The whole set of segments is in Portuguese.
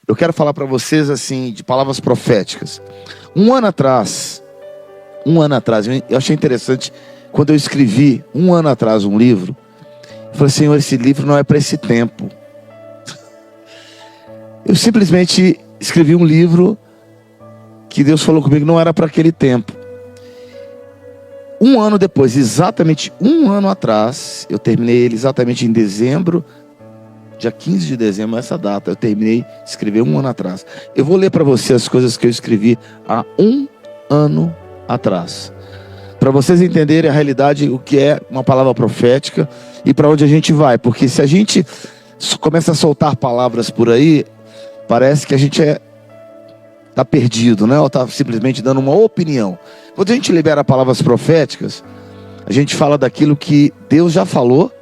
Eu quero falar para vocês assim, de palavras proféticas. Um ano atrás, eu achei interessante, quando eu escrevi, um ano atrás, um livro, eu falei, Senhor, esse livro não é para esse tempo. Eu simplesmente escrevi um livro que Deus falou comigo que não era para aquele tempo. Um ano depois, exatamente um ano atrás, eu terminei ele exatamente em dezembro, dia 15 de dezembro, essa data, eu terminei de escrever um ano atrás. Eu vou ler para você as coisas que eu escrevi há um ano atrás, para vocês entenderem a realidade, o que é uma palavra profética e para onde a gente vai. Porque se a gente começa a soltar palavras por aí, parece que a gente está perdido, né? Ou está simplesmente dando uma opinião. Quando a gente libera palavras proféticas, a gente fala daquilo que Deus já falou,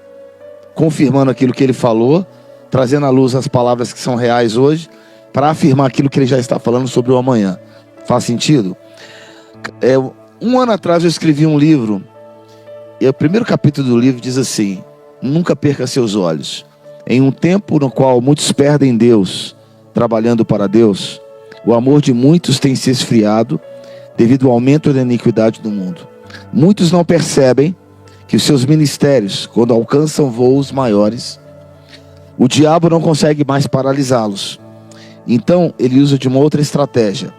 confirmando aquilo que Ele falou, trazendo à luz as palavras que são reais hoje, para afirmar aquilo que Ele já está falando sobre o amanhã. Faz sentido? Um ano atrás eu escrevi um livro, e o primeiro capítulo do livro diz assim: nunca perca seus olhos. Em um tempo no qual muitos perdem Deus, trabalhando para Deus, o amor de muitos tem se esfriado devido ao aumento da iniquidade do mundo. Muitos não percebem que os seus ministérios, quando alcançam voos maiores, o diabo não consegue mais paralisá-los. Então ele usa de uma outra estratégia.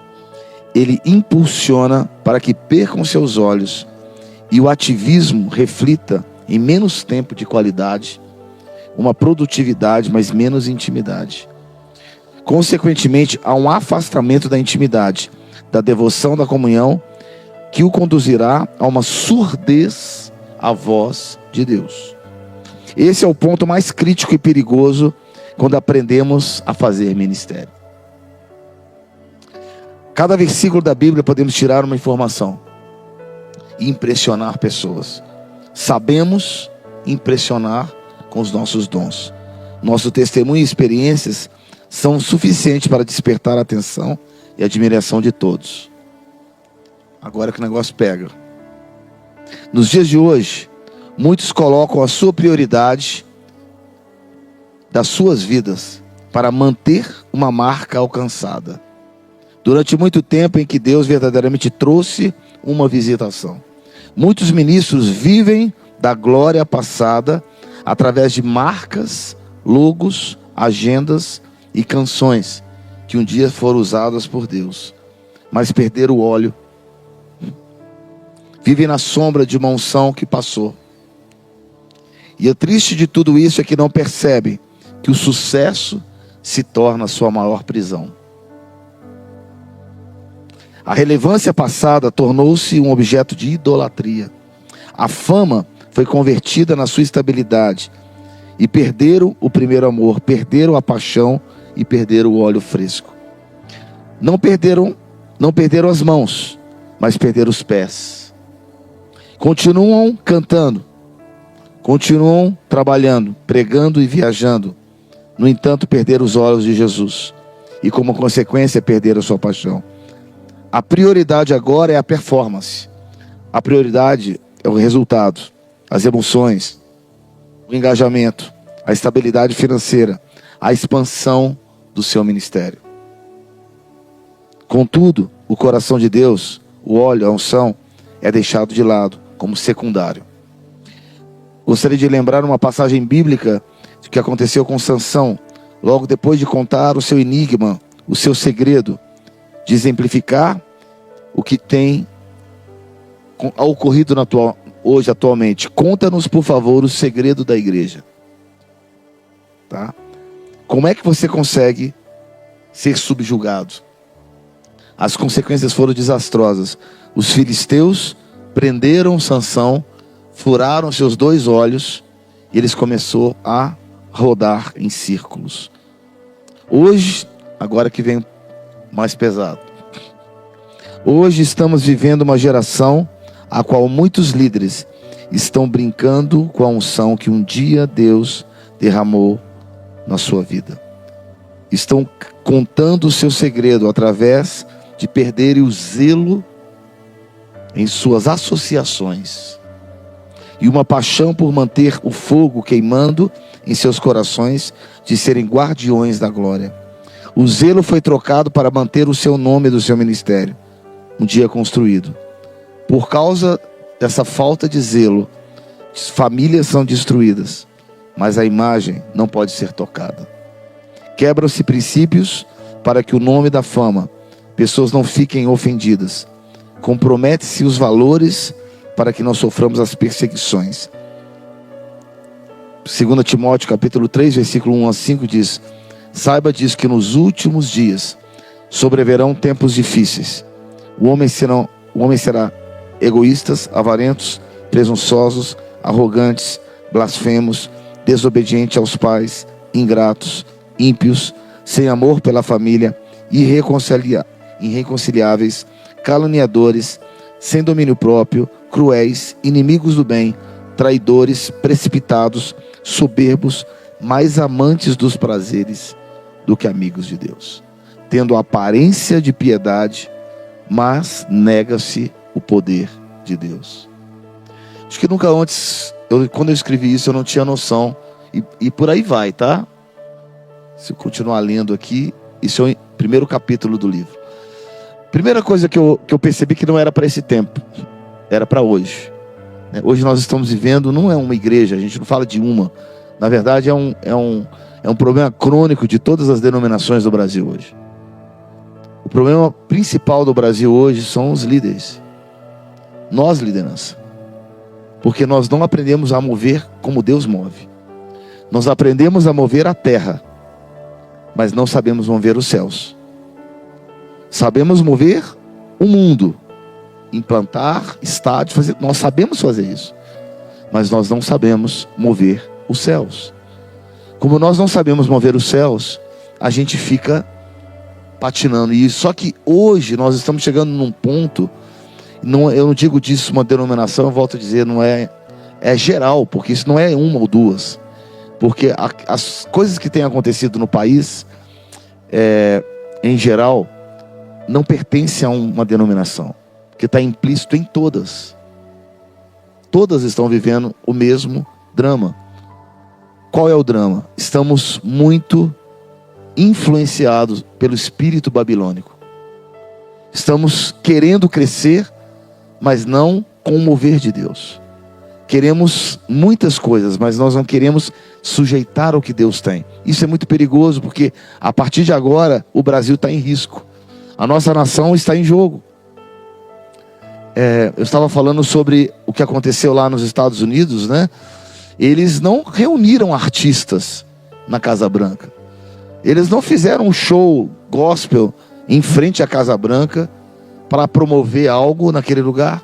Ele impulsiona para que percam seus olhos e o ativismo reflita em menos tempo de qualidade, uma produtividade, mas menos intimidade. Consequentemente, há um afastamento da intimidade, da devoção, da comunhão, que o conduzirá a uma surdez à voz de Deus. Esse é o ponto mais crítico e perigoso quando aprendemos a fazer ministério. Cada versículo da Bíblia podemos tirar uma informação e impressionar pessoas. Sabemos impressionar com os nossos dons. Nosso testemunho e experiências são suficientes para despertar a atenção e a admiração de todos. Agora que o negócio pega. Nos dias de hoje, muitos colocam a sua prioridade das suas vidas para manter uma marca alcançada. Durante muito tempo em que Deus verdadeiramente trouxe uma visitação. Muitos ministros vivem da glória passada através de marcas, logos, agendas e canções que um dia foram usadas por Deus, mas perderam o óleo. Vivem na sombra de uma unção que passou. E o triste de tudo isso é que não percebem que o sucesso se torna a sua maior prisão. A relevância passada tornou-se um objeto de idolatria. A fama foi convertida na sua estabilidade. E perderam o primeiro amor, perderam a paixão e perderam o óleo fresco. Não perderam as mãos, mas perderam os pés. Continuam cantando, continuam trabalhando, pregando e viajando. No entanto, perderam os olhos de Jesus. E como consequência, perderam a sua paixão. A prioridade agora é a performance. A prioridade é o resultado, as emoções, o engajamento, a estabilidade financeira, a expansão do seu ministério. Contudo, o coração de Deus, o óleo, a unção, é deixado de lado como secundário. Gostaria de lembrar uma passagem bíblica que aconteceu com Sansão, logo depois de contar o seu enigma, o seu segredo, de exemplificar o que tem ocorrido hoje atualmente. Conta-nos, por favor, o segredo da igreja. Tá? Como é que você consegue ser subjugado? As consequências foram desastrosas. Os filisteus prenderam Sansão, furaram seus 2 olhos e eles começaram a rodar em círculos. Hoje, agora que vem mais pesado. Hoje estamos vivendo uma geração a qual muitos líderes estão brincando com a unção que um dia Deus derramou na sua vida. Estão contando o seu segredo através de perderem o zelo em suas associações e uma paixão por manter o fogo queimando em seus corações, de serem guardiões da glória. O zelo foi trocado para manter o seu nome do seu ministério, um dia construído. Por causa dessa falta de zelo, famílias são destruídas, mas a imagem não pode ser tocada. Quebram-se princípios para que o nome da fama, pessoas não fiquem ofendidas. Compromete-se os valores para que não soframos as perseguições. 2 Timóteo capítulo 3, versículo 1 a 5 diz: saiba disso que nos últimos dias sobreverão tempos difíceis. O homem será egoístas, avarentos, presunçosos, arrogantes, blasfemos, desobedientes aos pais, ingratos, ímpios, sem amor pela família, irreconciliáveis, caluniadores, sem domínio próprio, cruéis, inimigos do bem, traidores, precipitados, soberbos, mais amantes dos prazeres do que amigos de Deus, tendo aparência de piedade, mas nega-se o poder de Deus. Acho que nunca antes, quando eu escrevi isso, eu não tinha noção, e por aí vai, tá? Se eu continuar lendo aqui, isso é o primeiro capítulo do livro. Primeira coisa que eu percebi que não era para esse tempo, era para hoje. Hoje nós estamos vivendo, não é uma igreja, a gente não fala de uma. Na verdade é um problema crônico de todas as denominações do Brasil hoje. O problema principal do Brasil hoje são os líderes. Nós, liderança. Porque nós não aprendemos a mover como Deus move. Nós aprendemos a mover a terra, mas não sabemos mover os céus. Sabemos mover o mundo, implantar estádios, fazer, nós sabemos fazer isso, mas nós não sabemos mover os céus. Como nós não sabemos mover os céus, a gente fica patinando. E só que hoje nós estamos chegando num ponto, eu não digo disso uma denominação, eu volto a dizer, não é geral, porque isso não é uma ou duas. Porque as coisas que têm acontecido no país, em geral, não pertencem a uma denominação, porque está implícito em todas. Todas estão vivendo o mesmo drama. Qual é o drama? Estamos muito influenciados pelo espírito babilônico. Estamos querendo crescer, mas não com o mover de Deus. Queremos muitas coisas, mas nós não queremos sujeitar ao que Deus tem. Isso é muito perigoso, porque a partir de agora o Brasil está em risco. A nossa nação está em jogo. Eu estava falando sobre o que aconteceu lá nos Estados Unidos, né? Eles não reuniram artistas na Casa Branca. Eles não fizeram um show gospel em frente à Casa Branca para promover algo naquele lugar.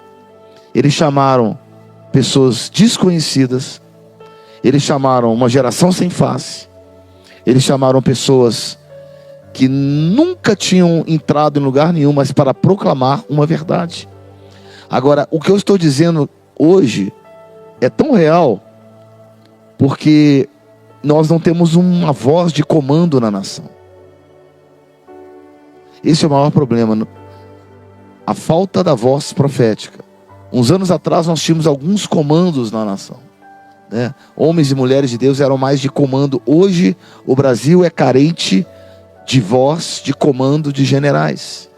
Eles chamaram pessoas desconhecidas. Eles chamaram uma geração sem face. Eles chamaram pessoas que nunca tinham entrado em lugar nenhum, mas para proclamar uma verdade. Agora, o que eu estou dizendo hoje é tão real, porque nós não temos uma voz de comando na nação. Esse é o maior problema, a falta da voz profética. Uns anos atrás nós tínhamos alguns comandos na nação, né? Homens e mulheres de Deus eram mais de comando. Hoje o Brasil é carente de voz, de comando de generais.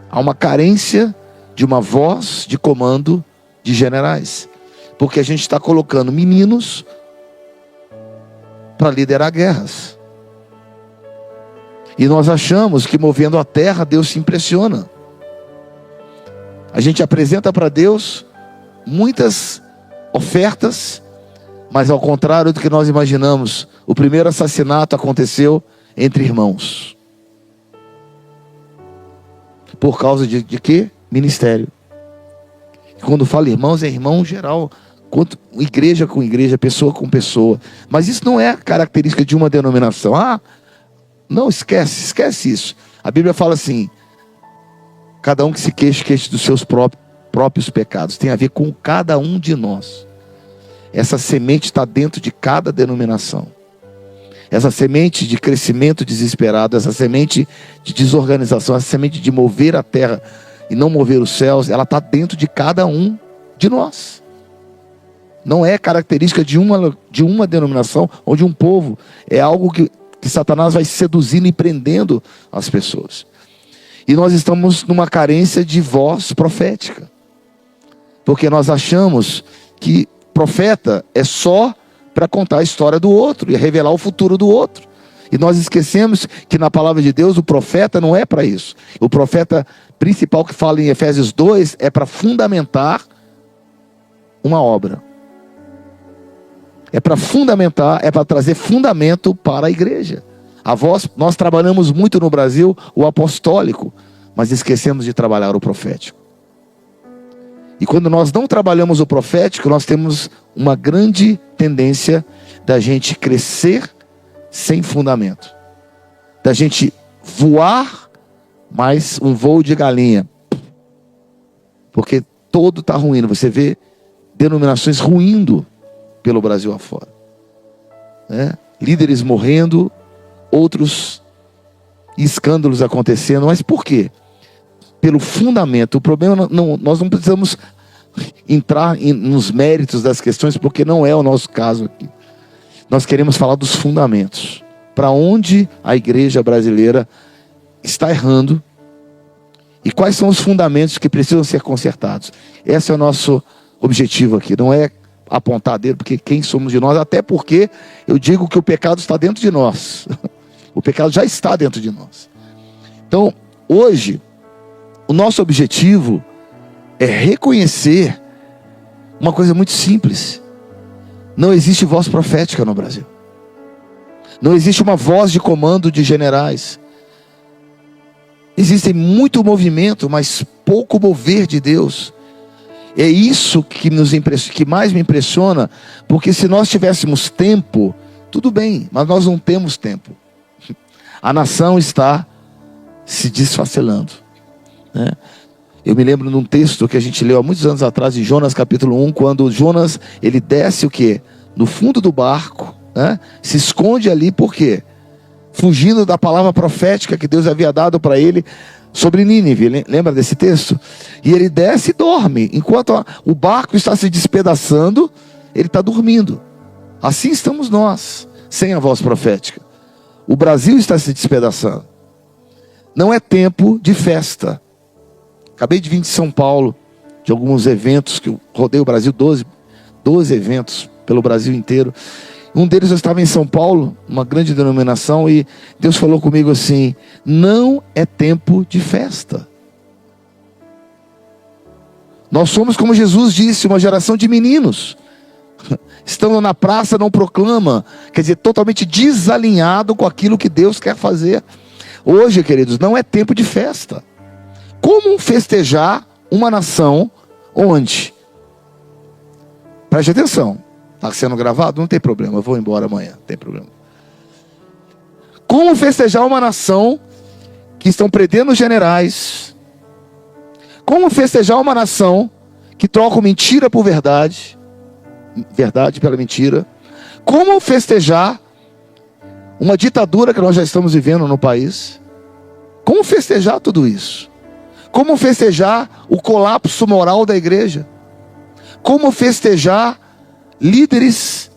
Há uma carência de uma voz de comando de generais, porque a gente está colocando meninos para liderar guerras. E nós achamos que movendo a terra Deus se impressiona. A gente apresenta para Deus muitas ofertas, mas ao contrário do que nós imaginamos, o primeiro assassinato aconteceu entre irmãos. Por causa de quê? Ministério. Quando falo irmãos, é irmão geral, quanto igreja com igreja, pessoa com pessoa. Mas isso não é característica de uma denominação. Não, esquece isso. A Bíblia fala assim: cada um que se queixe dos seus próprios pecados. Tem a ver com cada um de nós. Essa semente está dentro de cada denominação. Essa semente de crescimento desesperado, essa semente de desorganização, essa semente de mover a terra e não mover os céus, ela está dentro de cada um de nós. Não é característica de uma denominação ou de um povo. É algo que que Satanás vai seduzindo e prendendo as pessoas. E nós estamos numa carência de voz profética. Porque nós achamos que profeta é só para contar a história do outro e revelar o futuro do outro. E nós esquecemos que na palavra de Deus o profeta não é para isso. O profeta principal que fala em Efésios 2 é para fundamentar uma obra. É para fundamentar, é para trazer fundamento para a igreja. Nós trabalhamos muito no Brasil o apostólico, mas esquecemos de trabalhar o profético. E quando nós não trabalhamos o profético, nós temos uma grande tendência da gente crescer sem fundamento. Da gente voar, mas um voo de galinha. Porque todo está ruindo. Você vê denominações ruindo pelo Brasil afora. Líderes morrendo, outros escândalos acontecendo. Mas por quê? Pelo fundamento. O problema nós não precisamos entrar nos méritos das questões, porque não é o nosso caso aqui. Nós queremos falar dos fundamentos. Para onde a igreja brasileira está errando e quais são os fundamentos que precisam ser consertados. Esse é o nosso objetivo aqui. Não é apontar dedo, porque quem somos de nós, até porque eu digo que o pecado está dentro de nós. O pecado já está dentro de nós. Então, hoje, o nosso objetivo é reconhecer uma coisa muito simples. Não existe voz profética no Brasil. Não existe uma voz de comando de generais. Existe muito movimento, mas pouco mover de Deus. É isso que que mais me impressiona, porque se nós tivéssemos tempo, tudo bem, mas nós não temos tempo. A nação está se desfacelando. Eu me lembro de um texto que a gente leu há muitos anos atrás, em Jonas capítulo 1, quando Jonas, ele desce o quê? No fundo do barco, se esconde ali, por quê? Fugindo da palavra profética que Deus havia dado para ele sobre Nínive. Lembra desse texto? E ele desce e dorme. Enquanto o barco está se despedaçando, ele está dormindo. Assim estamos nós, sem a voz profética. O Brasil está se despedaçando. Não é tempo de festa. Acabei de vir de São Paulo, de alguns eventos que eu rodei o Brasil, 12 eventos pelo Brasil inteiro. Um deles eu estava em São Paulo, uma grande denominação, e Deus falou comigo assim: não é tempo de festa. Nós somos, como Jesus disse, uma geração de meninos. Estando na praça, não proclama, quer dizer, totalmente desalinhado com aquilo que Deus quer fazer. Hoje, queridos, não é tempo de festa. Como festejar uma nação onde? Preste atenção. Está sendo gravado? Não tem problema, eu vou embora amanhã, não tem problema. Como festejar uma nação que estão prendendo generais? Como festejar uma nação que troca mentira por verdade? Verdade pela mentira? Como festejar uma ditadura que nós já estamos vivendo no país? Como festejar tudo isso? Como festejar o colapso moral da igreja? Como festejar líderes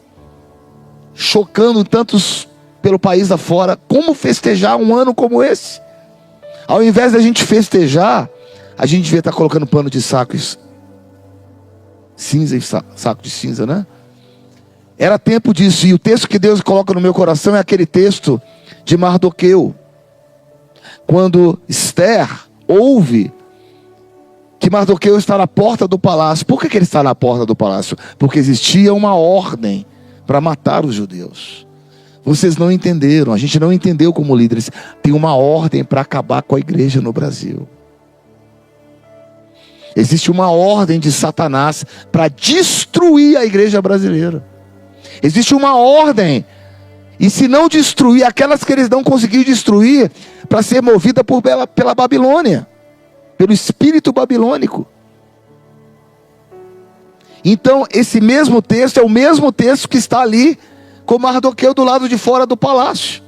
chocando tantos pelo país afora? Como festejar um ano como esse? Ao invés da gente festejar, a gente devia estar colocando pano de saco cinza e saco de cinza, né? Era tempo disso. E o texto que Deus coloca no meu coração é aquele texto de Mardoqueu, quando Esther ouve que Mardoqueu está na porta do palácio. Por que ele está na porta do palácio? Porque existia uma ordem para matar os judeus. Vocês não entenderam, a gente não entendeu como líderes. Tem uma ordem para acabar com a igreja no Brasil. Existe uma ordem de Satanás para destruir a igreja brasileira. Existe uma ordem, e se não destruir, aquelas que eles não conseguiram destruir, para ser movida pela Babilônia, pelo espírito babilônico. Então esse mesmo texto é o mesmo texto que está ali com Mardoqueu do lado de fora do palácio.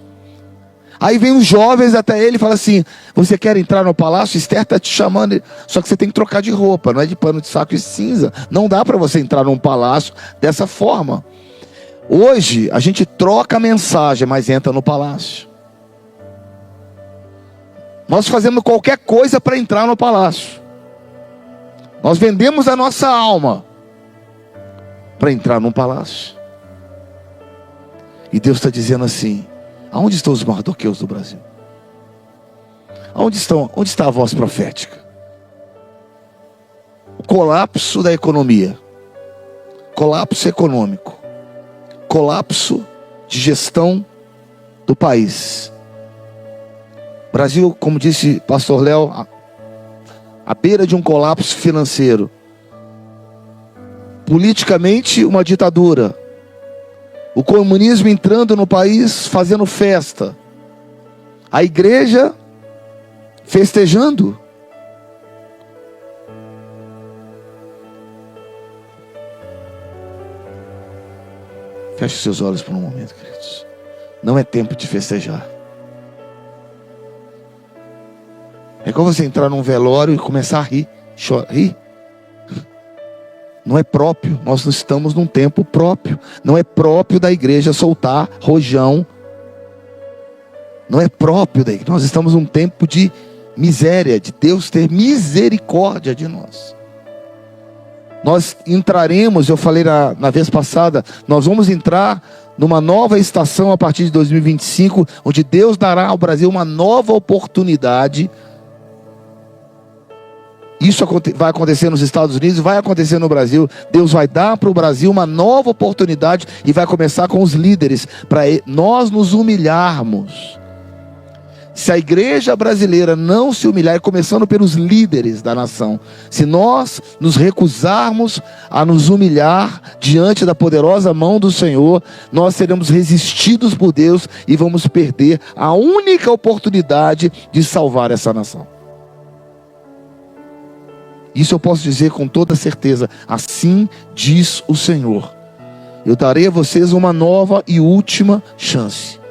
Aí vem os jovens até ele e fala assim: você quer entrar no palácio? Esther está te chamando, só que você tem que trocar de roupa, não é de pano de saco e cinza. Não dá para você entrar num palácio dessa forma. Hoje a gente troca a mensagem, mas entra no palácio. Nós fazemos qualquer coisa para entrar no palácio. Nós vendemos a nossa alma para entrar num palácio. E Deus está dizendo assim: aonde estão os Mardoqueus do Brasil? Onde está a voz profética? O colapso da economia, colapso econômico, colapso de gestão do país. Brasil, como disse pastor Léo, à beira de um colapso financeiro. Politicamente, uma ditadura. O comunismo entrando no país, fazendo festa. A igreja festejando. Feche seus olhos por um momento, queridos. Não é tempo de festejar. É como você entrar num velório e começar a rir, rir. Não é próprio. Nós não estamos num tempo próprio. Não é próprio da igreja soltar rojão. Não é próprio da igreja. Nós estamos num tempo de miséria, de Deus ter misericórdia de nós. Nós entraremos, eu falei na vez passada, nós vamos entrar numa nova estação a partir de 2025, onde Deus dará ao Brasil uma nova oportunidade. Isso vai acontecer nos Estados Unidos, vai acontecer no Brasil. Deus vai dar para o Brasil uma nova oportunidade e vai começar com os líderes, para nós nos humilharmos. Se a igreja brasileira não se humilhar, começando pelos líderes da nação, se nós nos recusarmos a nos humilhar diante da poderosa mão do Senhor, nós seremos resistidos por Deus e vamos perder a única oportunidade de salvar essa nação. Isso eu posso dizer com toda certeza. Assim diz o Senhor: eu darei a vocês uma nova e última chance.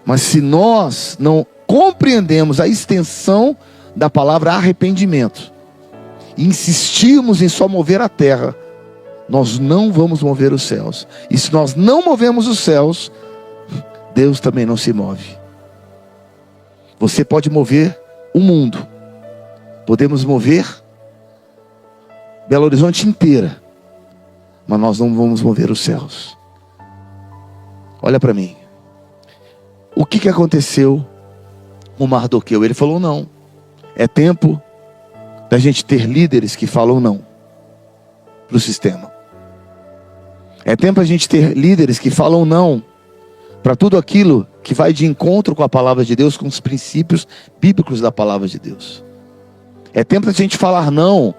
Mas se nós não compreendemos a extensão da palavra arrependimento e insistirmos em só mover a terra, nós não vamos mover os céus. E se nós não movemos os céus, Deus também não se move. Você pode mover o mundo, podemos mover Belo Horizonte inteira, mas nós não vamos mover os céus. Olha para mim. O que aconteceu com Mardoqueu? Ele falou não. É tempo da gente ter líderes que falam não para o sistema. É tempo a gente ter líderes que falam não para tudo aquilo que vai de encontro com a palavra de Deus, com os princípios bíblicos da palavra de Deus. É tempo da gente falar não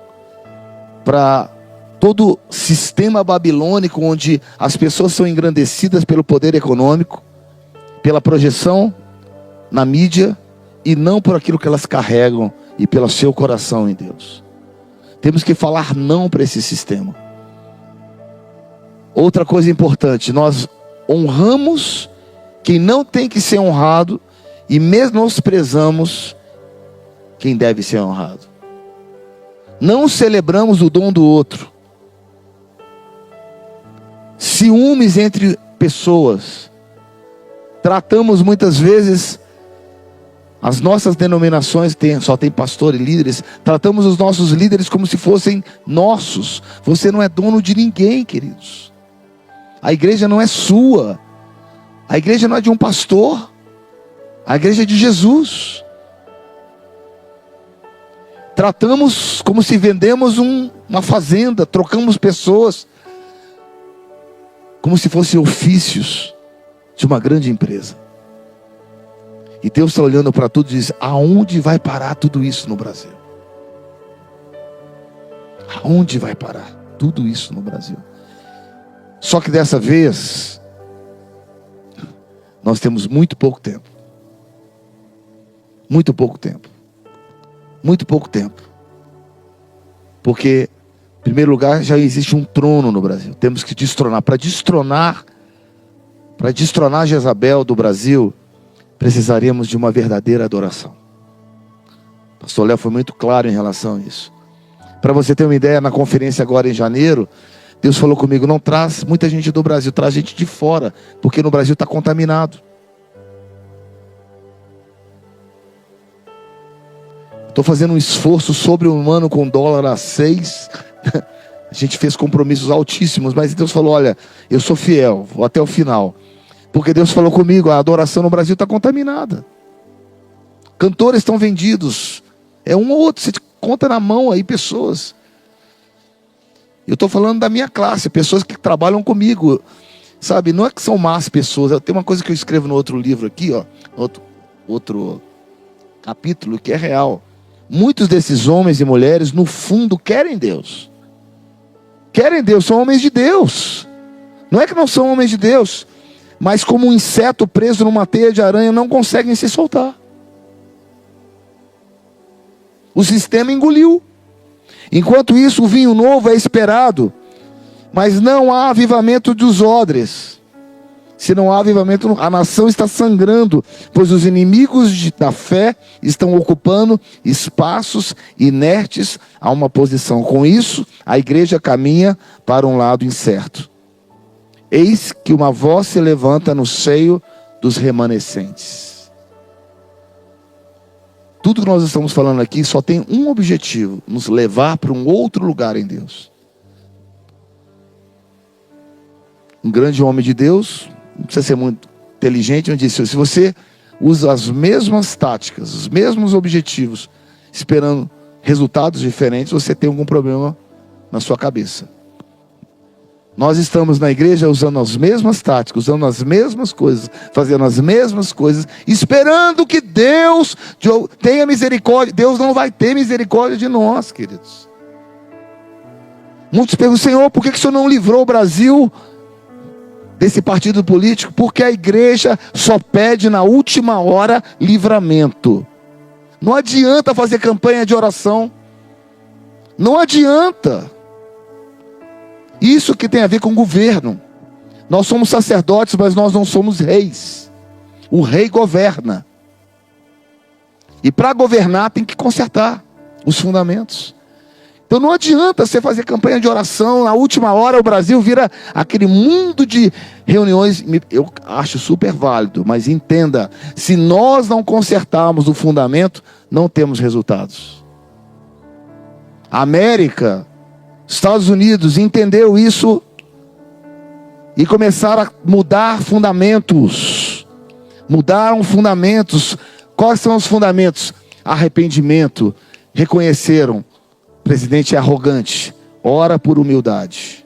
para todo sistema babilônico, onde as pessoas são engrandecidas pelo poder econômico, pela projeção na mídia, e não por aquilo que elas carregam e pelo seu coração em Deus. Temos que falar não para esse sistema. Outra coisa importante: nós honramos quem não tem que ser honrado e menosprezamos quem deve ser honrado. Não celebramos o dom do outro. Ciúmes entre pessoas. Tratamos muitas vezes as nossas denominações, só tem pastor e líderes, tratamos os nossos líderes como se fossem nossos. Você não é dono de ninguém, queridos. A igreja não é sua. A igreja não é de um pastor. A igreja é de Jesus. Tratamos como se vendemos uma fazenda, trocamos pessoas como se fossem ofícios de uma grande empresa. E Deus está olhando para tudo e diz: aonde vai parar tudo isso no Brasil? Aonde vai parar tudo isso no Brasil? Só que dessa vez nós temos muito pouco tempo. Muito pouco tempo. Muito pouco tempo. Porque, em primeiro lugar, já existe um trono no Brasil. Temos que destronar. Para destronar Jezabel do Brasil, precisaríamos de uma verdadeira adoração. O pastor Léo foi muito claro em relação a isso. Para você ter uma ideia, na conferência agora em janeiro, Deus falou comigo, não traz muita gente do Brasil, traz gente de fora, porque no Brasil está contaminado. Estou fazendo um esforço sobre-humano com dólar a 6. A gente fez compromissos altíssimos, mas Deus falou, olha, eu sou fiel, vou até o final. Porque Deus falou comigo, a adoração no Brasil está contaminada. Cantores estão vendidos. É um ou outro, você conta na mão aí pessoas. Eu estou falando da minha classe, pessoas que trabalham comigo. Sabe, não é que são más pessoas. Tem uma coisa que eu escrevo no outro livro aqui, ó, outro capítulo, que é real. Muitos desses homens e mulheres, no fundo, querem Deus. Querem Deus, são homens de Deus. Não é que não são homens de Deus, mas como um inseto preso numa teia de aranha, não conseguem se soltar. O sistema engoliu. Enquanto isso, o vinho novo é esperado, mas não há avivamento dos odres. Se não há avivamento, a nação está sangrando, pois os inimigos da fé estão ocupando espaços inertes a uma posição. Com isso, a igreja caminha para um lado incerto. Eis que uma voz se levanta no seio dos remanescentes. Tudo que nós estamos falando aqui só tem um objetivo: nos levar para um outro lugar em Deus. Um grande homem de Deus, não precisa ser muito inteligente, ele disse, se você usa as mesmas táticas, os mesmos objetivos, esperando resultados diferentes, você tem algum problema na sua cabeça. Nós estamos na igreja usando as mesmas táticas, usando as mesmas coisas, fazendo as mesmas coisas, esperando que Deus tenha misericórdia. Deus não vai ter misericórdia de nós, queridos. Muitos perguntam, Senhor, por que o Senhor não livrou o Brasil desse partido político? Porque a igreja só pede na última hora livramento. Não adianta fazer campanha de oração. Não adianta. Isso que tem a ver com governo. Nós somos sacerdotes, mas nós não somos reis. O rei governa. E para governar tem que consertar os fundamentos. Então não adianta você fazer campanha de oração, na última hora o Brasil vira aquele mundo de reuniões. Eu acho super válido, mas entenda, se nós não consertarmos o fundamento, não temos resultados. A América, Estados Unidos entendeu isso e começaram a mudar fundamentos. Mudaram fundamentos. Quais são os fundamentos? Arrependimento. Reconheceram, o presidente é arrogante. Ora por humildade.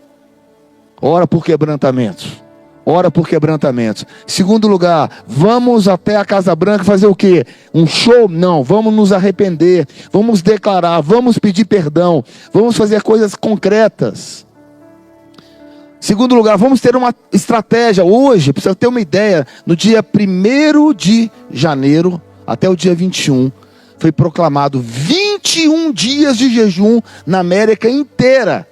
Ora por quebrantamento. Ora por quebrantamento. Segundo lugar, vamos até a Casa Branca fazer o quê? Um show? Não, vamos nos arrepender, vamos declarar, vamos pedir perdão, vamos fazer coisas concretas. Segundo lugar, vamos ter uma estratégia. Hoje, para você ter uma ideia, no dia 1º de janeiro até o dia 21, foi proclamado 21 dias de jejum na América inteira.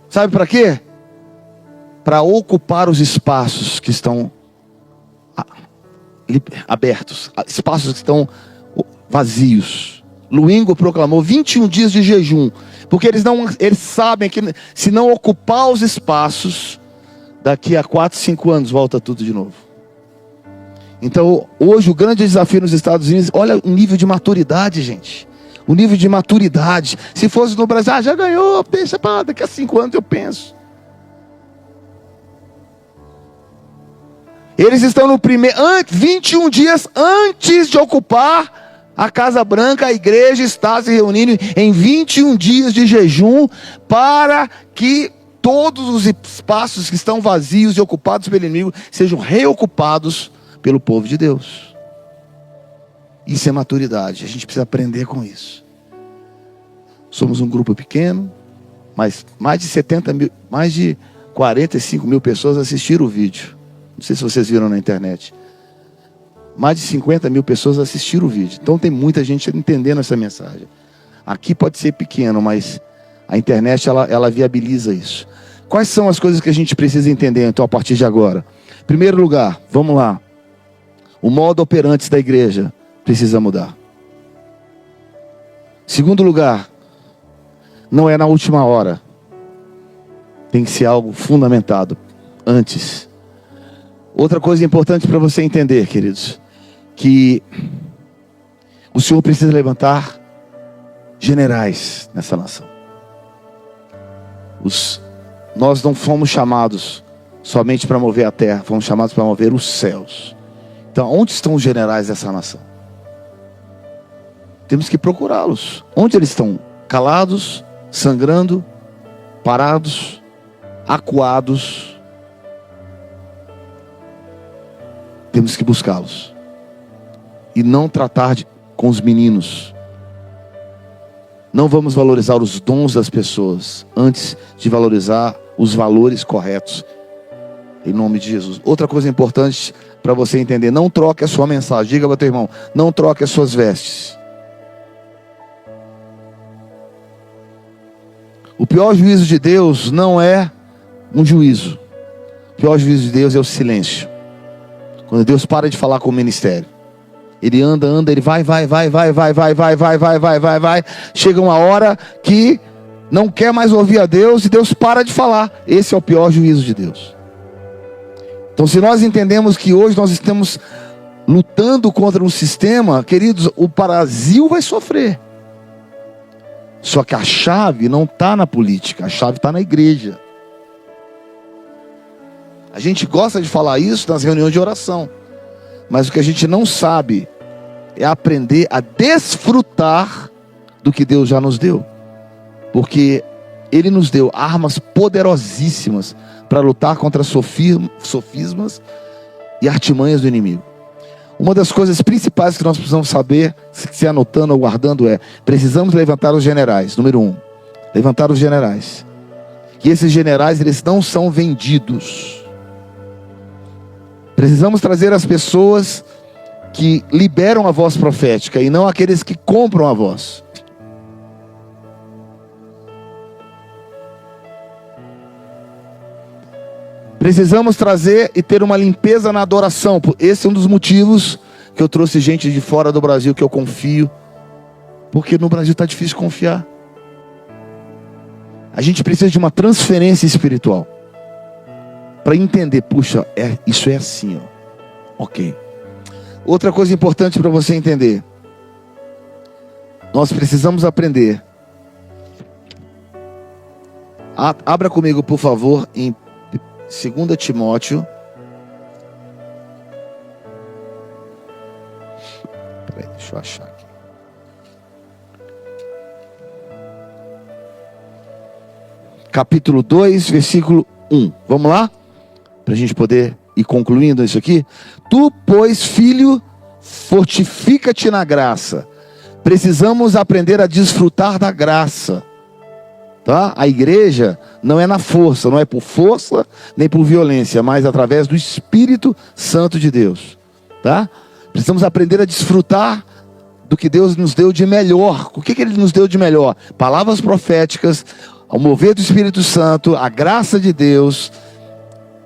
Sabe para quê? Para ocupar os espaços que estão abertos, espaços que estão vazios. Luengo proclamou 21 dias de jejum, porque eles sabem que se não ocupar os espaços, daqui a 4, 5 anos volta tudo de novo. Então, hoje o grande desafio nos Estados Unidos, olha o nível de maturidade, gente. O nível de maturidade. Se fosse no Brasil, já ganhou, deixa para daqui a 5 anos eu penso. Eles estão no 21 dias antes de ocupar a Casa Branca. A igreja está se reunindo em 21 dias de jejum para que todos os espaços que estão vazios e ocupados pelo inimigo sejam reocupados pelo povo de Deus. Isso é maturidade. A gente precisa aprender com isso. Somos um grupo pequeno, mas mais de 45 mil pessoas assistiram o vídeo. Não sei se vocês viram na internet. Mais de 50 mil pessoas assistiram o vídeo. Então tem muita gente entendendo essa mensagem. Aqui pode ser pequeno, mas a internet ela viabiliza isso. Quais são as coisas que a gente precisa entender então a partir de agora? Em primeiro lugar, vamos lá. O modo operante da igreja precisa mudar. Segundo lugar, não é na última hora. Tem que ser algo fundamentado antes. Outra coisa importante para você entender, queridos, que o Senhor precisa levantar generais nessa nação. Nós não fomos chamados somente para mover a terra, fomos chamados para mover os céus. Então, onde estão os generais dessa nação? Temos que procurá-los. Onde eles estão? Calados, sangrando, parados, acuados. Temos que buscá-los. E não tratar com os meninos. Não vamos valorizar os dons das pessoas antes de valorizar os valores corretos. Em nome de Jesus. Outra coisa importante para você entender: não troque a sua mensagem. Diga para o teu irmão: não troque as suas vestes. O pior juízo de Deus não é um juízo. O pior juízo de Deus é o silêncio. Quando Deus para de falar com o ministério. Ele anda, ele vai. Chega uma hora que não quer mais ouvir a Deus e Deus para de falar. Esse é o pior juízo de Deus. Então, se nós entendemos que hoje nós estamos lutando contra um sistema, queridos, o Brasil vai sofrer. Só que a chave não está na política, a chave está na igreja. A gente gosta de falar isso nas reuniões de oração, mas o que a gente não sabe é aprender a desfrutar do que Deus já nos deu. Porque Ele nos deu armas poderosíssimas para lutar contra sofismas e artimanhas do inimigo. Uma das coisas principais que nós precisamos saber, se anotando ou guardando, é: precisamos levantar os generais. Número 1, levantar os generais. E esses generais, eles não são vendidos. Precisamos trazer as pessoas que liberam a voz profética e não aqueles que compram a voz. Precisamos trazer e ter uma limpeza na adoração. Esse é um dos motivos que eu trouxe gente de fora do Brasil que eu confio. Porque no Brasil está difícil confiar. A gente precisa de uma transferência espiritual. Para entender, puxa, isso é assim, ó. Ok. Outra coisa importante para você entender. Nós precisamos aprender. Abra comigo, por favor, em 2 Timóteo. Peraí, deixa eu achar aqui. Capítulo 2, versículo 1. Vamos lá? Para a gente poder ir concluindo isso aqui. Tu, pois, filho, fortifica-te na graça. Precisamos aprender a desfrutar da graça. Tá? A igreja não é na força, não é por força nem por violência, mas através do Espírito Santo de Deus. Tá? Precisamos aprender a desfrutar do que Deus nos deu de melhor. O que Ele nos deu de melhor? Palavras proféticas, ao mover do Espírito Santo, a graça de Deus.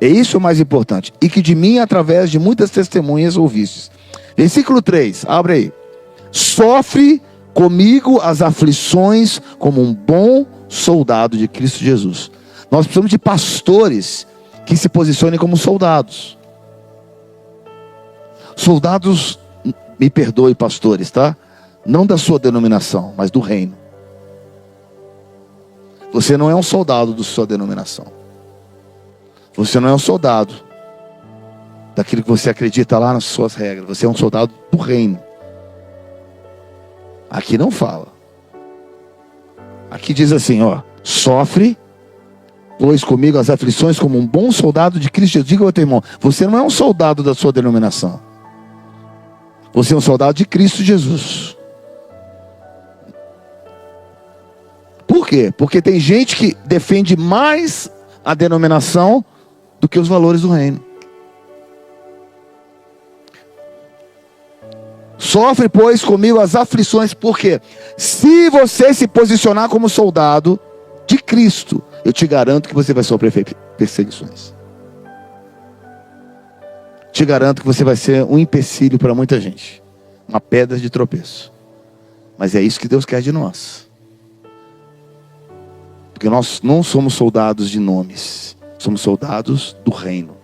É isso o mais importante. E que de mim, através de muitas testemunhas, ouvistes. Versículo 3, abre aí. Sofre comigo as aflições como um bom soldado de Cristo Jesus. Nós precisamos de pastores que se posicionem como soldados. Soldados, me perdoe, pastores, tá? Não da sua denominação, mas do reino. Você não é um soldado da sua denominação. Você não é um soldado daquilo que você acredita lá nas suas regras. Você é um soldado do reino. Aqui não fala. Aqui diz assim, ó: sofre, pois comigo as aflições como um bom soldado de Cristo. Diga ao teu irmão: você não é um soldado da sua denominação. Você é um soldado de Cristo Jesus. Por quê? Porque tem gente que defende mais a denominação do que os valores do reino. Sofre, pois, comigo as aflições, porque se você se posicionar como soldado de Cristo, eu te garanto que você vai sofrer perseguições. Te garanto que você vai ser um empecilho para muita gente, uma pedra de tropeço. Mas é isso que Deus quer de nós. Porque nós não somos soldados de nomes, somos soldados do reino.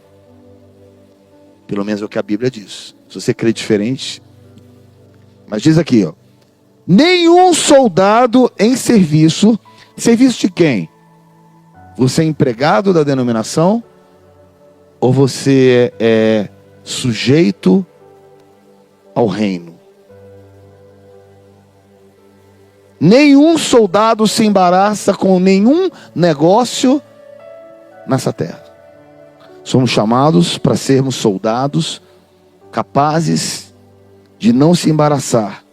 Pelo menos é o que a Bíblia diz. Se você crê diferente, mas diz aqui, ó: nenhum soldado em serviço. Serviço de quem? Você é empregado da denominação? Ou você é sujeito ao reino? Nenhum soldado se embaraça com nenhum negócio nessa terra. Somos chamados para sermos soldados capazes de não se embaraçar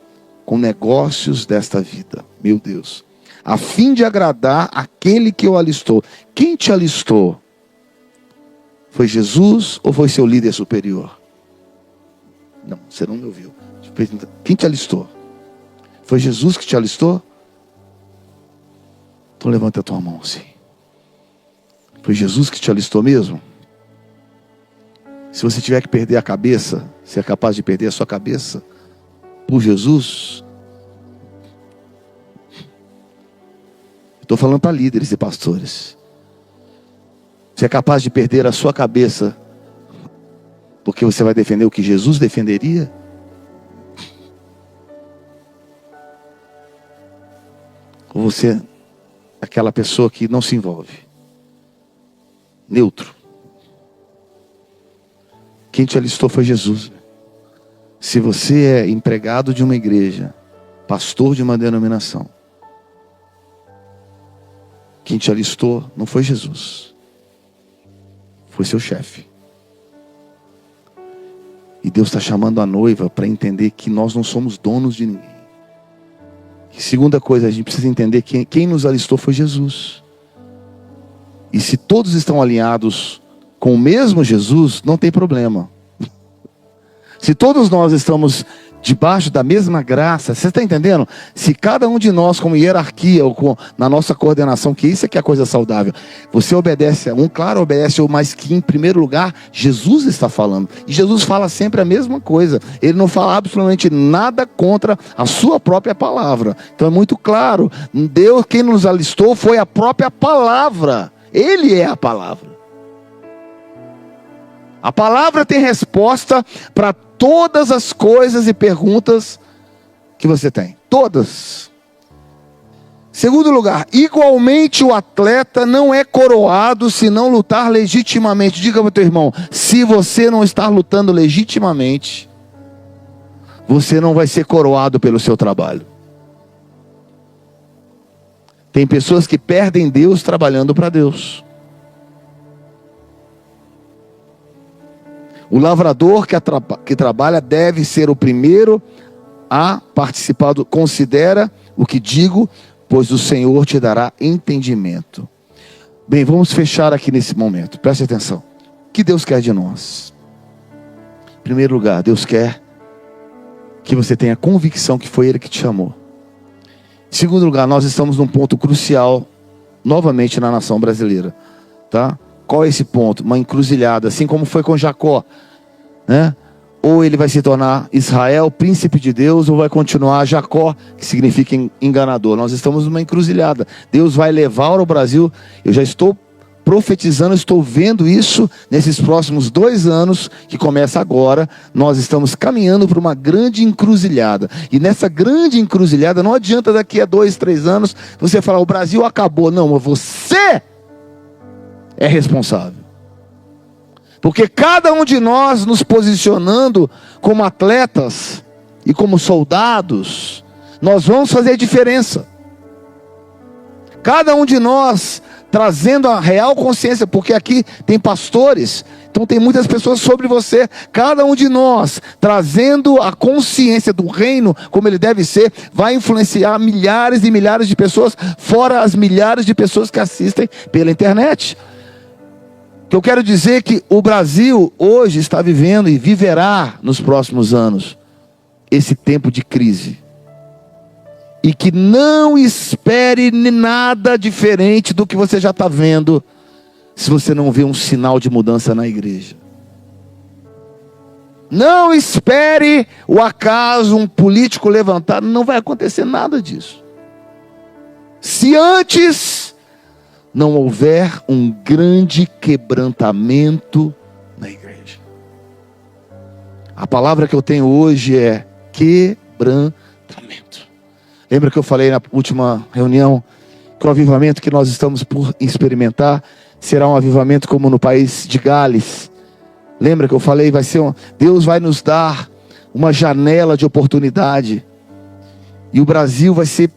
com negócios desta vida. Meu Deus. A fim de agradar aquele que o alistou. Quem te alistou? Foi Jesus ou foi seu líder superior? Não, você não me ouviu. Quem te alistou? Foi Jesus que te alistou? Então levanta a tua mão assim. Foi Jesus que te alistou mesmo? Se você tiver que perder a cabeça, você é capaz de perder a sua cabeça por Jesus? Estou falando para líderes e pastores. Você é capaz de perder a sua cabeça porque você vai defender o que Jesus defenderia? Ou você é aquela pessoa que não se envolve? Neutro. Quem te alistou foi Jesus. Se você é empregado de uma igreja, pastor de uma denominação, quem te alistou não foi Jesus, foi seu chefe. E Deus está chamando a noiva para entender que nós não somos donos de ninguém. E segunda coisa, a gente precisa entender que quem nos alistou foi Jesus. E se todos estão alinhados com o mesmo Jesus, não tem problema. Se todos nós estamos debaixo da mesma graça, você está entendendo? Se cada um de nós, como hierarquia, ou na nossa coordenação, que isso é que é a coisa saudável, você obedece a um, claro, obedece ao, mas que em primeiro lugar, Jesus está falando. E Jesus fala sempre a mesma coisa. Ele não fala absolutamente nada contra a sua própria palavra. Então é muito claro, Deus, quem nos alistou foi a própria palavra. Ele é a palavra. A palavra tem resposta para todas as coisas e perguntas que você tem. Todas. Segundo lugar, igualmente o atleta não é coroado se não lutar legitimamente. Diga para o teu irmão, se você não estar lutando legitimamente, você não vai ser coroado pelo seu trabalho. Tem pessoas que perdem Deus trabalhando para Deus. O lavrador que trabalha deve ser o primeiro a participar do... Considera o que digo, pois o Senhor te dará entendimento. Bem, vamos fechar aqui nesse momento. Preste atenção. O que Deus quer de nós? Em primeiro lugar, Deus quer que você tenha convicção que foi Ele que te chamou. Em segundo lugar, nós estamos num ponto crucial, novamente na nação brasileira. Tá? Qual é esse ponto? Uma encruzilhada, assim como foi com Jacó, né? Ou ele vai se tornar Israel, príncipe de Deus, ou vai continuar Jacó, que significa enganador. Nós estamos numa encruzilhada. Deus vai levar o Brasil, eu já estou profetizando, estou vendo isso nesses próximos 2 anos, que começa agora. Nós estamos caminhando para uma grande encruzilhada. E nessa grande encruzilhada, não adianta daqui a 2, 3 anos, você falar, o Brasil acabou. Não, você é responsável. Porque cada um de nós nos posicionando como atletas e como soldados, nós vamos fazer diferença. Cada um de nós trazendo a real consciência, porque aqui tem pastores, então tem muitas pessoas sobre você. Cada um de nós trazendo a consciência do reino como ele deve ser, vai influenciar milhares e milhares de pessoas, fora as milhares de pessoas que assistem pela internet. Eu quero dizer que o Brasil hoje está vivendo e viverá nos próximos anos esse tempo de crise. E que não espere nada diferente do que você já está vendo, se você não vê um sinal de mudança na igreja. Não espere o acaso, um político levantar, não vai acontecer nada disso. Se antes não houver um grande quebrantamento na igreja. A palavra que eu tenho hoje é quebrantamento. Lembra que eu falei na última reunião que o avivamento que nós estamos por experimentar será um avivamento como no país de Gales? Lembra que eu falei, Deus vai nos dar uma janela de oportunidade. E o Brasil vai ser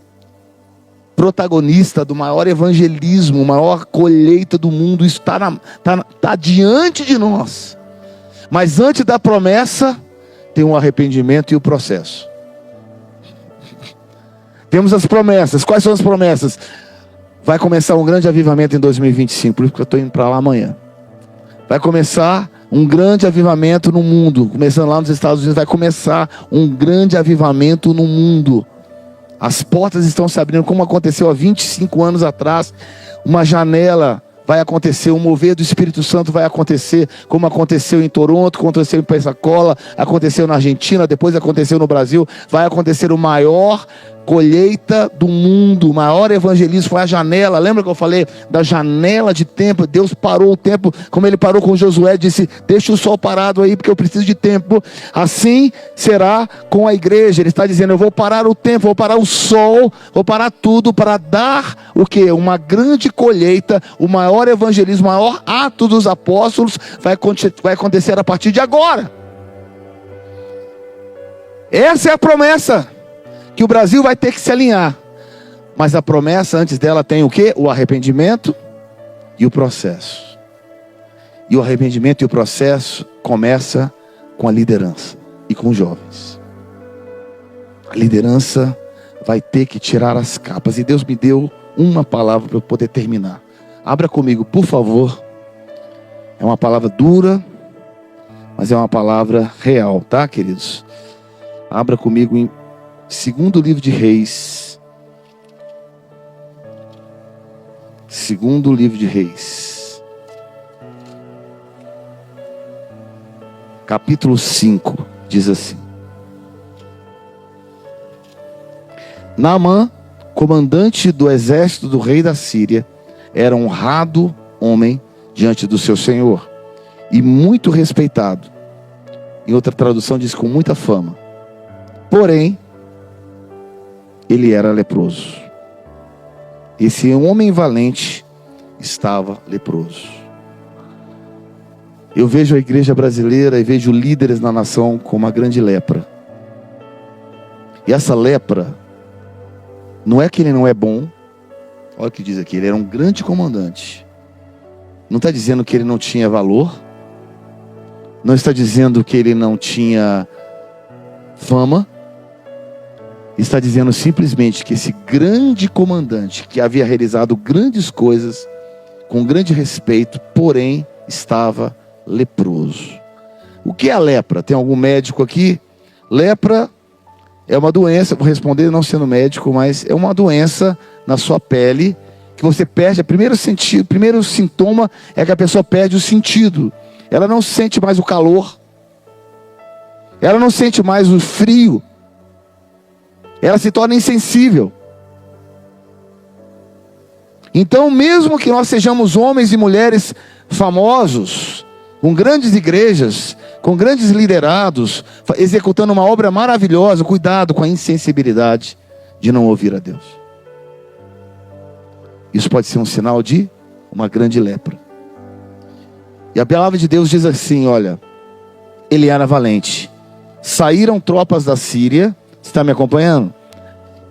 protagonista do maior evangelismo, maior colheita do mundo. Isso está diante de nós. Mas antes da promessa, tem um arrependimento e o processo. Temos as promessas. Quais são as promessas? Vai começar um grande avivamento em 2025. Por isso que eu estou indo para lá amanhã. Vai começar um grande avivamento no mundo. Começando lá nos Estados Unidos, vai começar um grande avivamento no mundo. As portas estão se abrindo, como aconteceu há 25 anos atrás. Uma janela vai acontecer, um mover do Espírito Santo vai acontecer, como aconteceu em Toronto, aconteceu em Pensacola, aconteceu na Argentina, depois aconteceu no Brasil. Vai acontecer o maior colheita do mundo, o maior evangelismo. Foi a janela. Lembra que eu falei da janela de tempo? Deus parou o tempo, como ele parou com Josué, disse: deixa o sol parado aí, porque eu preciso de tempo. Assim será com a igreja. Ele está dizendo: eu vou parar o tempo, vou parar o sol, vou parar tudo para dar o quê? Uma grande colheita, o maior evangelismo, o maior ato dos apóstolos vai acontecer a partir de agora. Essa é a promessa que o Brasil vai ter que se alinhar. Mas a promessa antes dela tem o quê? O arrependimento e o processo. E o arrependimento e o processo começa com a liderança e com os jovens. A liderança vai ter que tirar as capas. E Deus me deu uma palavra para eu poder terminar. Abra comigo, por favor. É uma palavra dura, mas é uma palavra real, tá, queridos? Abra comigo em Segundo livro de Reis. Segundo livro de Reis. Capítulo 5. Diz assim: Naamã, comandante do exército do rei da Síria, era honrado homem diante do seu senhor e muito respeitado. Em outra tradução diz com muita fama. Porém, ele era leproso. Esse homem valente estava leproso. Eu vejo a igreja brasileira e vejo líderes na nação com uma grande lepra. E essa lepra, não é que ele não é bom. Olha o que diz aqui, ele era um grande comandante. Não está dizendo que ele não tinha valor. Não está dizendo que ele não tinha fama. Está dizendo simplesmente que esse grande comandante, que havia realizado grandes coisas, com grande respeito, porém estava leproso. O que é a lepra? Tem algum médico aqui? Lepra é uma doença, vou responder não sendo médico, mas é uma doença na sua pele, que você perde, o primeiro sintoma é que a pessoa perde o sentido. Ela não sente mais o calor, ela não sente mais o frio, ela se torna insensível. Então, mesmo que nós sejamos homens e mulheres famosos, com grandes igrejas, com grandes liderados, executando uma obra maravilhosa, cuidado com a insensibilidade de não ouvir a Deus. Isso pode ser um sinal de uma grande lepra. E a palavra de Deus diz assim, olha, ele era valente. Saíram tropas da Síria, você está me acompanhando?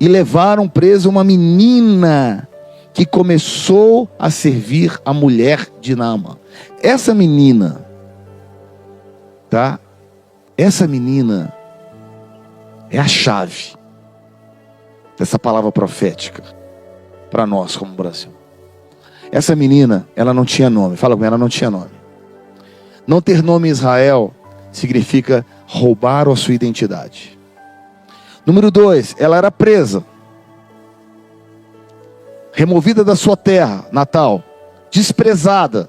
E levaram presa uma menina que começou a servir a mulher de Naamã. Essa menina, tá? Essa menina é a chave dessa palavra profética para nós como Brasil. Essa menina, ela não tinha nome. Fala comigo, ela não tinha nome. Não ter nome em Israel significa roubar a sua identidade. Número 2, ela era presa, removida da sua terra natal, desprezada,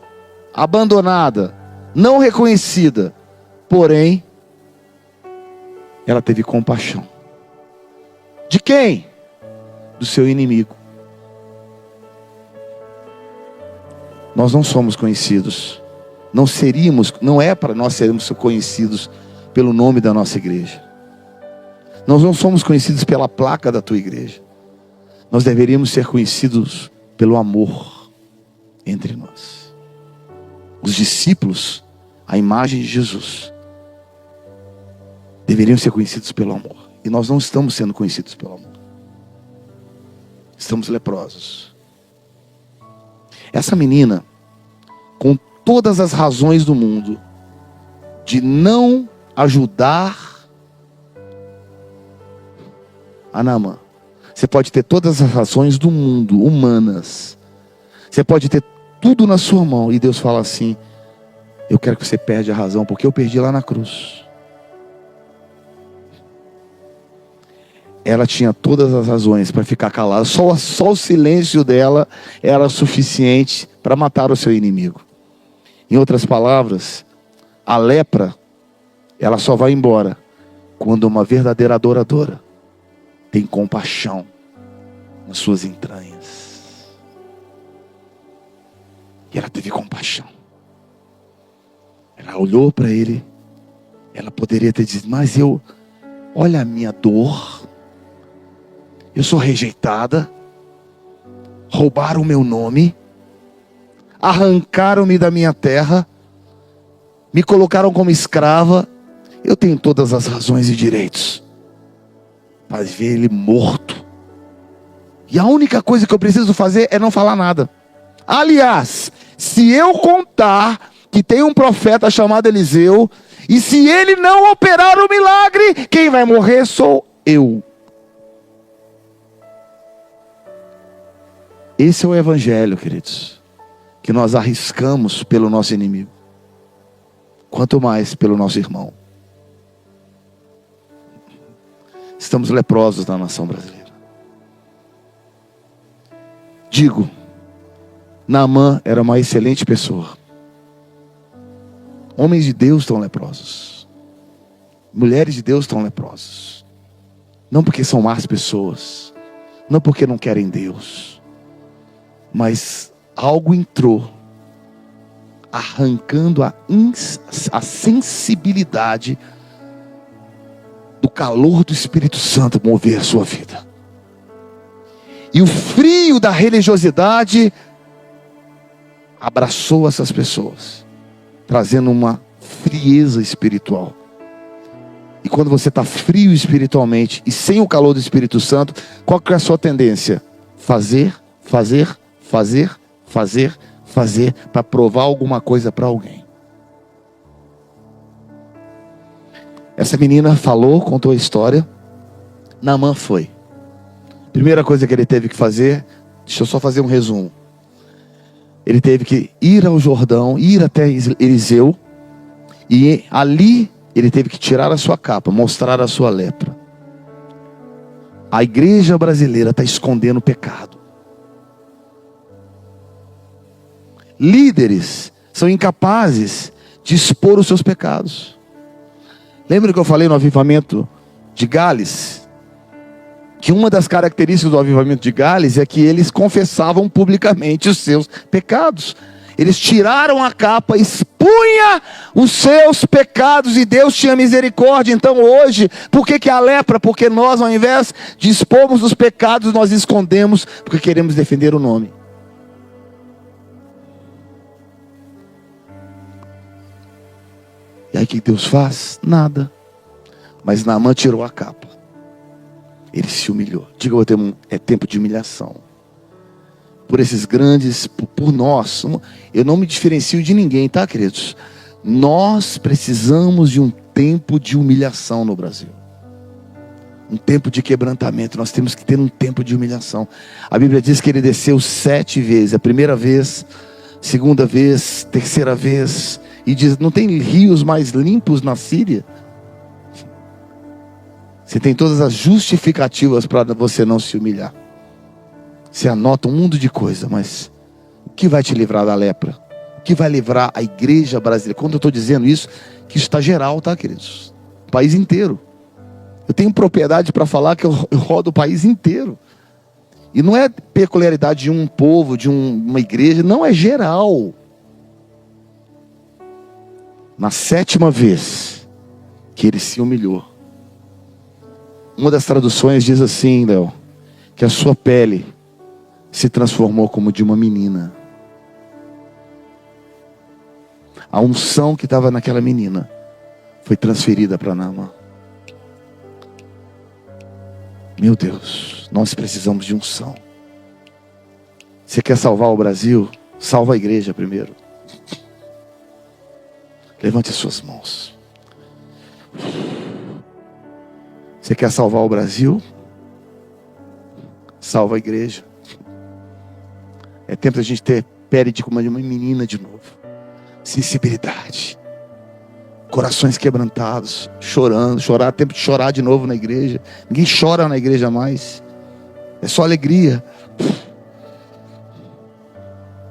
abandonada, não reconhecida. Porém, ela teve compaixão. De quem? Do seu inimigo. Nós não somos conhecidos. Não é para nós sermos conhecidos pelo nome da nossa igreja. Nós não somos conhecidos pela placa da tua igreja. Nós deveríamos ser conhecidos pelo amor entre nós. Os discípulos, a imagem de Jesus, deveriam ser conhecidos pelo amor. E nós não estamos sendo conhecidos pelo amor. Estamos leprosos. Essa menina, com todas as razões do mundo de não ajudar a Naamã. Você pode ter todas as razões do mundo, humanas. Você pode ter tudo na sua mão. E Deus fala assim: eu quero que você perde a razão, porque eu perdi lá na cruz. Ela tinha todas as razões para ficar calada. Só o silêncio dela era suficiente para matar o seu inimigo. Em outras palavras, a lepra, ela só vai embora quando uma verdadeira adoradora tem compaixão nas suas entranhas. E ela teve compaixão. Ela olhou para ele. Ela poderia ter dito: mas olha a minha dor. Eu sou rejeitada. Roubaram o meu nome. Arrancaram-me da minha terra. Me colocaram como escrava. Eu tenho todas as razões e direitos para ver ele morto. E a única coisa que eu preciso fazer é não falar nada. Aliás, se eu contar que tem um profeta chamado Eliseu, e se ele não operar o milagre, quem vai morrer sou eu. Esse é o evangelho, queridos, que nós arriscamos pelo nosso inimigo, quanto mais pelo nosso irmão. Estamos leprosos na nação brasileira. Digo, Naamã era uma excelente pessoa. Homens de Deus estão leprosos. Mulheres de Deus estão leprosos. Não porque são más pessoas, não porque não querem Deus, mas algo entrou, arrancando a sensibilidade do calor do Espírito Santo mover a sua vida. E o frio da religiosidade abraçou essas pessoas, trazendo uma frieza espiritual. E quando você está frio espiritualmente e sem o calor do Espírito Santo, qual que é a sua tendência? Fazer para provar alguma coisa para alguém. Essa menina falou, contou a história. Naamã foi. Primeira coisa que ele teve que fazer, deixa eu só fazer um resumo. Ele teve que ir ao Jordão, ir até Eliseu, e ali ele teve que tirar a sua capa, mostrar a sua lepra. A igreja brasileira está escondendo o pecado. Líderes são incapazes de expor os seus pecados. Lembra que eu falei no avivamento de Gales? Que uma das características do avivamento de Gales é que eles confessavam publicamente os seus pecados. Eles tiraram a capa, expunha os seus pecados e Deus tinha misericórdia. Então hoje, por que a lepra? Porque nós, ao invés de expormos os pecados, nós escondemos, porque queremos defender o nome. E aí o que Deus faz? Nada. Mas Naamã tirou a capa. Ele se humilhou. Diga, é tempo de humilhação. Por esses grandes, por nós. Eu não me diferencio de ninguém, tá, queridos? Nós precisamos de um tempo de humilhação no Brasil. Um tempo de quebrantamento. Nós temos que ter um tempo de humilhação. A Bíblia diz que ele desceu 7 vezes. A primeira vez, segunda vez, terceira vez. E diz, não tem rios mais limpos na Síria? Você tem todas as justificativas para você não se humilhar. Você anota um mundo de coisa, mas o que vai te livrar da lepra? O que vai livrar a igreja brasileira? Quando eu estou dizendo isso, que isso está geral, tá, queridos? O país inteiro. Eu tenho propriedade para falar que eu rodo o país inteiro. E não é peculiaridade de um povo, de uma igreja, não, é geral. Na 7ª vez que ele se humilhou, uma das traduções diz assim, Léo, que a sua pele se transformou como de uma menina. A unção que estava naquela menina foi transferida para Naamã. Meu Deus, nós precisamos de unção. Você quer salvar o Brasil? Salva a igreja primeiro. Levante as suas mãos. Você quer salvar o Brasil? Salva a igreja. É tempo da gente ter pele de como uma menina de novo. Sensibilidade. Corações quebrantados. Chorando. Chorar, tempo de chorar de novo na igreja. Ninguém chora na igreja mais. É só alegria.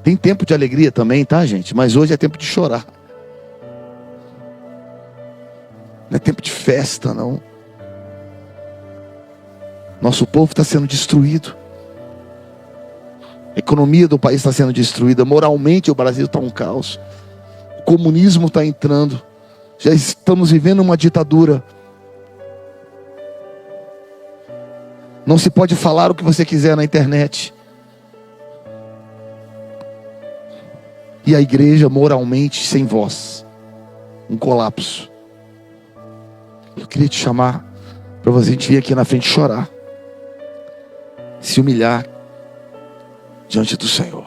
Tem tempo de alegria também, tá, gente? Mas hoje é tempo de chorar. Não é tempo de festa, não. Nosso povo está sendo destruído. A economia do país está sendo destruída. Moralmente o Brasil está um caos. O comunismo está entrando. Já estamos vivendo uma ditadura. Não se pode falar o que você quiser na internet. E a igreja moralmente sem voz. Um colapso. Eu queria te chamar para você vir aqui na frente chorar. Se humilhar diante do Senhor.